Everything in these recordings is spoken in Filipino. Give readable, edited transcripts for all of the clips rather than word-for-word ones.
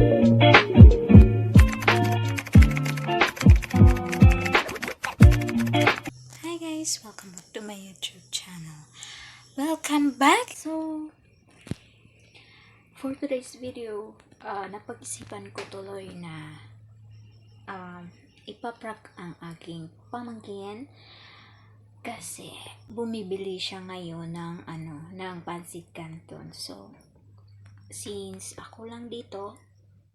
Hi guys, welcome back to my YouTube channel. Welcome back! So, for today's video, napag-isipan ko tuloy na ipaprank ang aking pamangkin kasi bumibili siya ngayon ng pancit canton. So, since ako lang dito,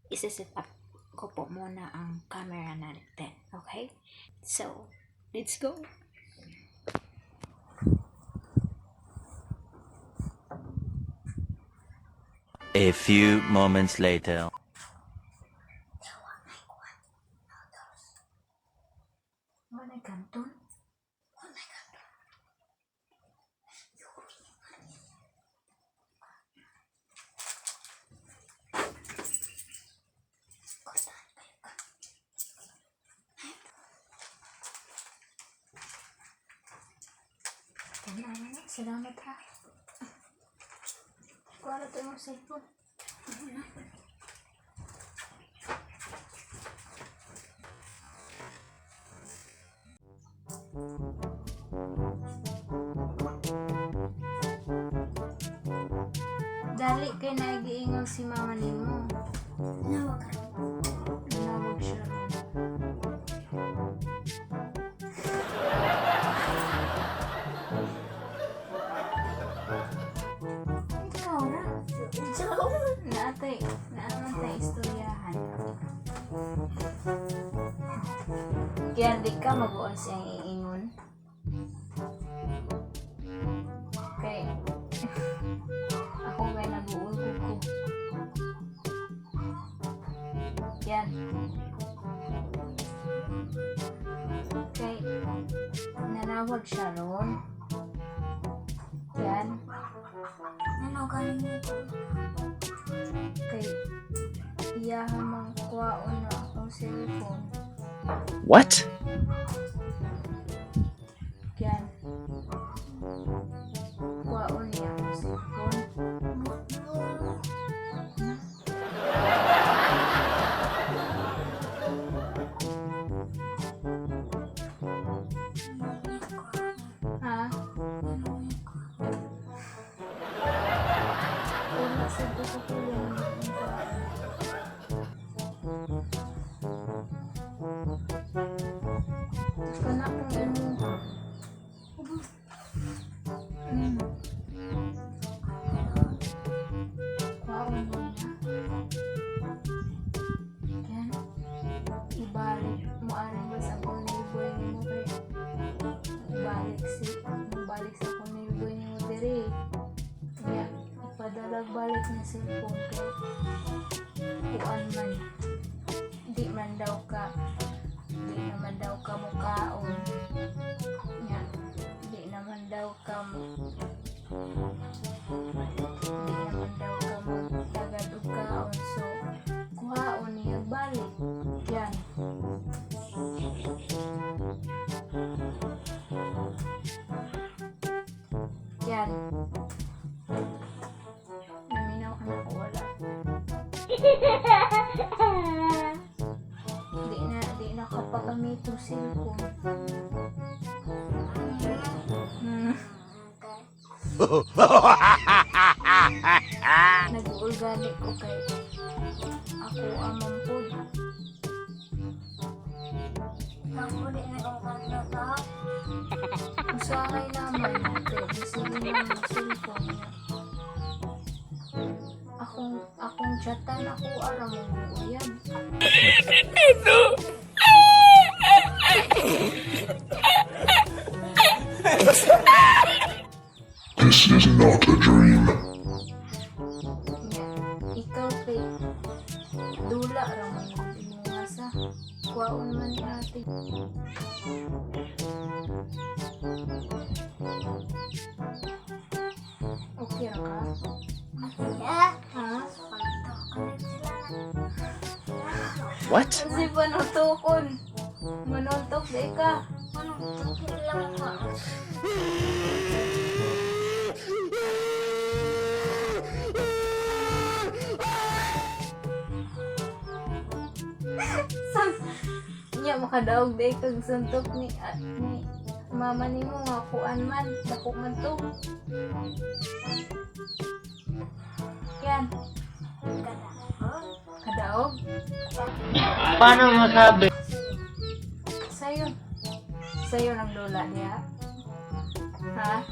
isa-set up ko po muna ang camera natin. Okay? So, let's go! A few moments later. Manay kanton? Manay kanton. Kortahan kayo ka. Salamat ha. Kuha na ito yung cellphone. Dali kay nagiingon si mama nimo. Nawag siya. Ikaw na. Naatay istoryahan. Kaya di ka mag-uon siyang iingon. Okay. Ako may nag-uulog ko. Yan. Okay. Nanawag siya ron. Yan. Nanogan mo ko. Okay. Iyahamang kuwaon na akong cellphone. What? Yan. Kuwaon niya akong cellphone. Ha? Wala sa gusto ko yan. Kana kung imo. Kuwaon mo niya. Yan. Ibalik mo aring ba sa kuniboy mo kay ibalik sa kuniboy mo diri. Kaya ipadalag balik na cellphone kay kuan man. Di naman daw ka mukaon. Nga, di naman daw ka tagadukaon. So, kuhaon niya balik. Yan. Yan. Naminaw ka na ko wala. Di na kapagamit yung cellphone. Nag-organic ko kay ako amang pod. Ako din nagkakanta ka. Usahay naman natin. Sige naman yung cellphone niya. Akong chatan ako aram mo uyab. This is not a dream. Ikaw kay dula ramon mo sa kuwaon man ni ate. Okay ra ka? Yeah. Ha? What? Kasi panutokon. Manuntok di ka. Ano, tukit lang ka. Nya makadaog day kag suntok ni mama nimo nga kuan man dako man to. Yan, kadaog. Paano masabi? Sayo. Sayo ng lola niya. Ha?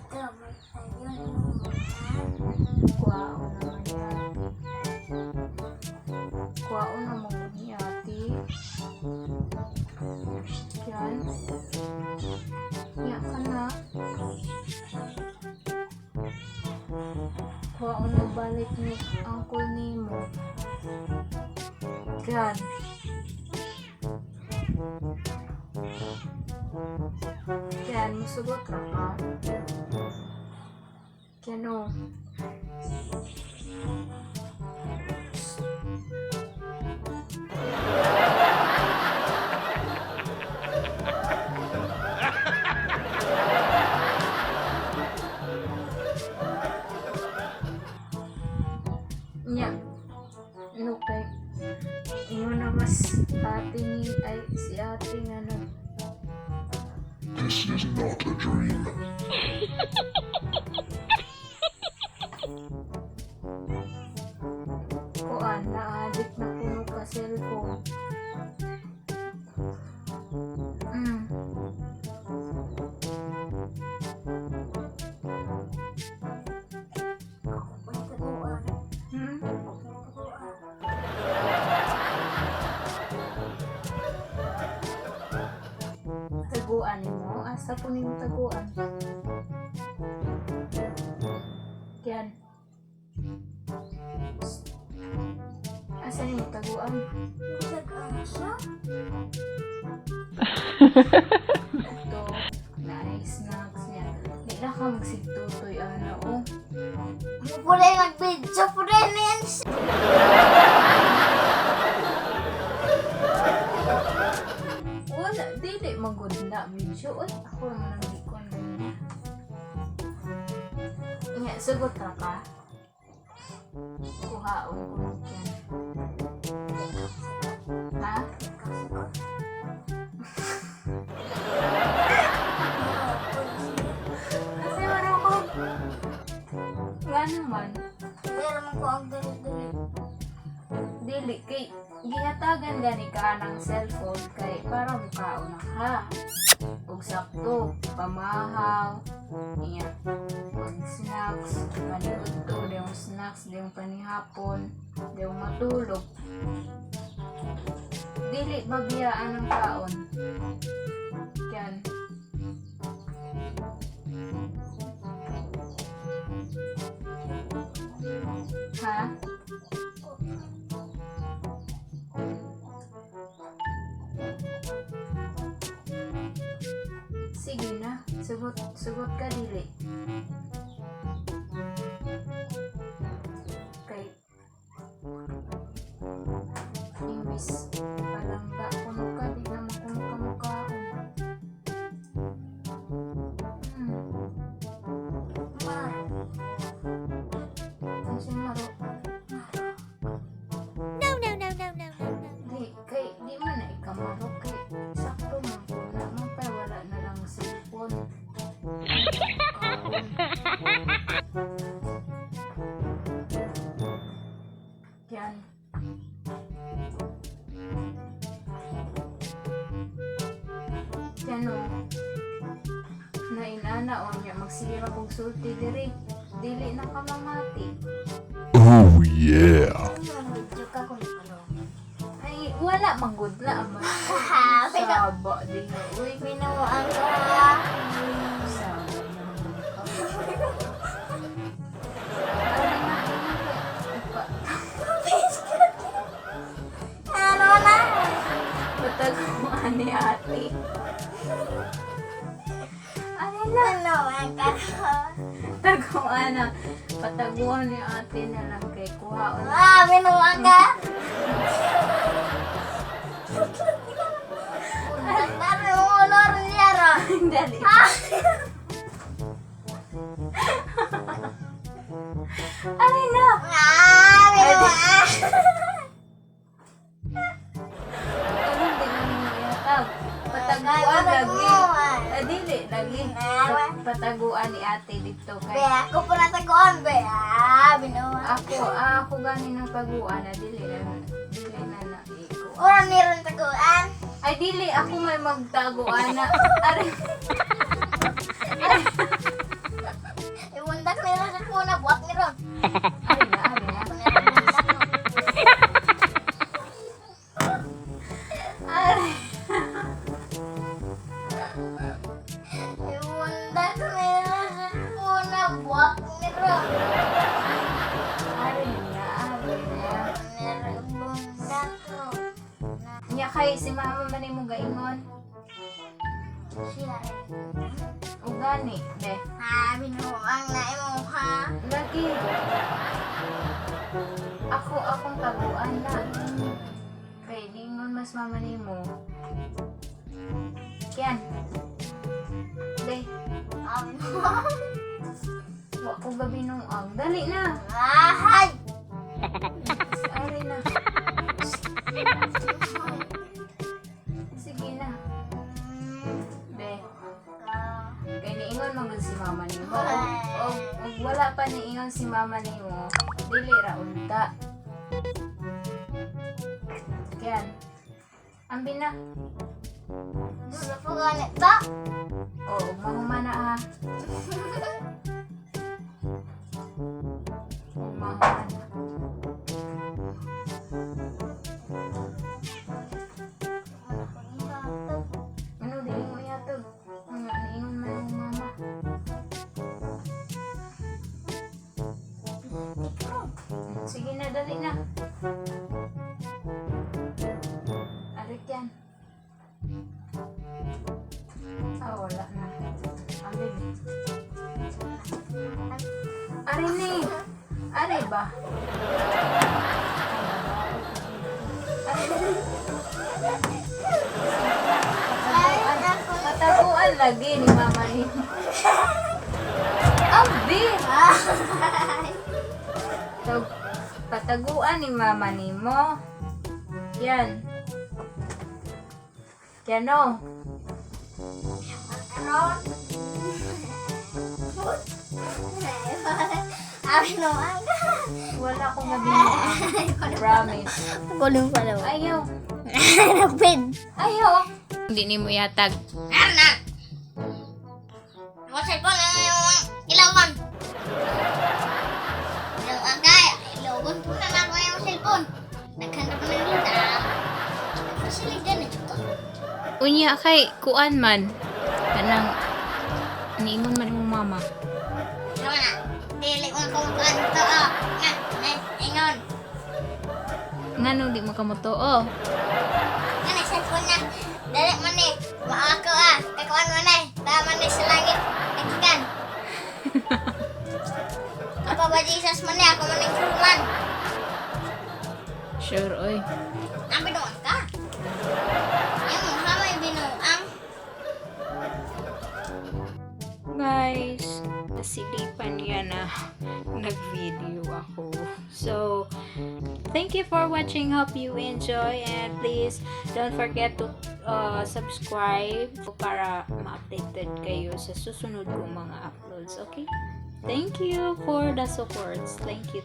Ito, may sayo yung Kuwao naman yan. Kuwao naman ni ate. Yan. Yan ka na. Kuwao na balik ni uncle Nemo. Yan. Yan, musugot ka ka. Kano? Nya, ano kay inyo na mas ate ni ay si ate nga no. This is not a dream. Kuan na-addict na puno ka cellphone. pagtaguan. Hmm? Taguan mo? Asa po nimo taguan? Yan. Asa nimo taguan? Taguan siya? Ito. Nice snacks niya. Di na ka magsigtutoy ano oh. Pulay mag-video, pulay na yan siya. Wala, dili magod na video. Uy, ako naman ang di ko na. Nga, sugot na ka. Kuhaon ko lang yan. Ha? Kasi wala ko. Nga naman. Pero naman ko ang dali-dali. Dili, kay gihatagan gani ka ng cellphone kay para mukaon na ka. Ug sakto, pamahaw, iya, pag snacks, maniud to, yung snacks, yung panihapon, yung matulog. Dili mabiyaan ng kaon. Yan. Ha? Sige na, sugot ka dili. Kay imbis palangga kuno ka, di na makuno ka mukhaon. Mar. Kasi maro. Di, kay di man na ikamaro kay sakto man po na mapawala na lang cellphone. Yan. Yan o. Nainana o niya magsira kong sulti diri. Dili na ka mamati. Oh yeah. Video ka kung ano. Ay, wala magudla ang mga saba din na. Uy, Pinuwaan ka. saba naman ka. Ano na? Pataguan ni ate. Ano na? Pinuwaan ka. Taguan na. Pataguan ni ate na lang kay kuhaon. Pinuwaan ka. Dami mo ulor niya ro. Dali. Ano na? Pinuwaan. pataguan ni ate dito Be, kay ako po natagoan, be. Binuha. ako gani ng taguan na dili na iko. Ora meron taguan. Ay dili ako may magtaguan na ari Imundak meron sa puna, buhat meron. ari na. Ari. Imundak meron sa puna, buhat meron. Ari na. Meron bundak ko. Nya kay si mama man mo gaingon. Siya. O gani, be. Binuang na imo ha. Lagi. Akong taguan na. Kay ningon mas mama nimo. Yan. Be, Binuang. wa ko ba binuang. Dali na. Ahay. Ari na. Sige na. Be, kay niingon man gud si mama nimo. Og wala pa niingon si mama nimo, dili ra unta. Yan. Ambi na. Gusto po ganit ba? O, mahumana ha. Mahumana. Ano, dili mo yatog. Nga, niingon man ang mama. Sige na, dali na. Arik yan. Wala na. Ambil. Ari ni. Ari ba? Pataguan lagi ni mama ni. Ambi. Pataguan ni mama ni mo. Yan. Yan o. Binuang ka. Wala akong mabinuang. Promise. Kuling pala. Ayaw. Napin. Ayaw. Hindi ni mo yatag. Anak. Ako cellphone na yung ilawan. Ilawan kaya. Ilawan po na ako yung cellphone. Naghanap na nila. Nagpasilig din ito. Unya kay kuan man. Kanang niingon man mo mama. Ano na? Dili ko kumukuhan ito. Nga, ingon. Ngano di mo kamutuo? Nga na cellphone na. Dali man eh. Maako Kakuan mo na eh. Tama na sa langit. Nagikan. Apa ba Jesus man eh. Ako man ang suruman. Sure oy. Ang binuang ka. Yung mukha may binuang. Guys, nasilipan niya na nag-video ako. So, thank you for watching. Hope you enjoy, and please don't forget to subscribe para ma-updated kayo sa susunod kong mga uploads. Okay? Thank you for the supports. Thank you.